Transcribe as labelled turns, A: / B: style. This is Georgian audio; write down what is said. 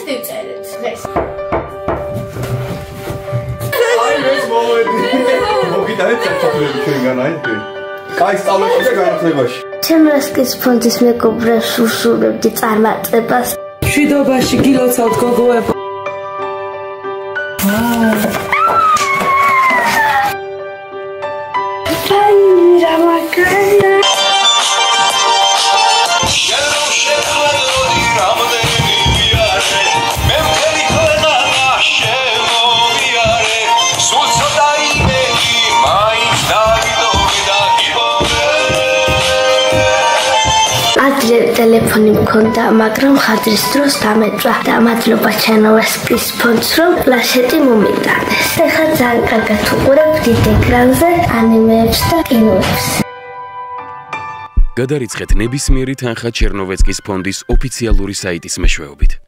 A: ტექსტი წერეთ დღეს.
B: აი ეს მოვედი. მოგიტანეთ საფრთხეები ჩვენგან აი. კაი სწავლაში და განათლებაში.
C: ჩემრასკის ფონდის მეგობრებს უსურვებდი წარმატებას.
D: მშვიდობაში გილოცავთ გოგოებო.
C: ადრე ტელეფონი მქონდა, მაგრამ ხადრის დროს დამეწვა და მადლობა ჩენოვსკის ფონდს, რომ პლანშეტი მომიტანეს. ეხლა ძალიან კარგად უყურებ დიდ ეკრანზე ანიმეებს და კინოებს.
E: გადარიცხეთ ნებისმიერი თანხა ჩერნოვეცკის ფონდის ოფიციალური საიტის მეშვეობით.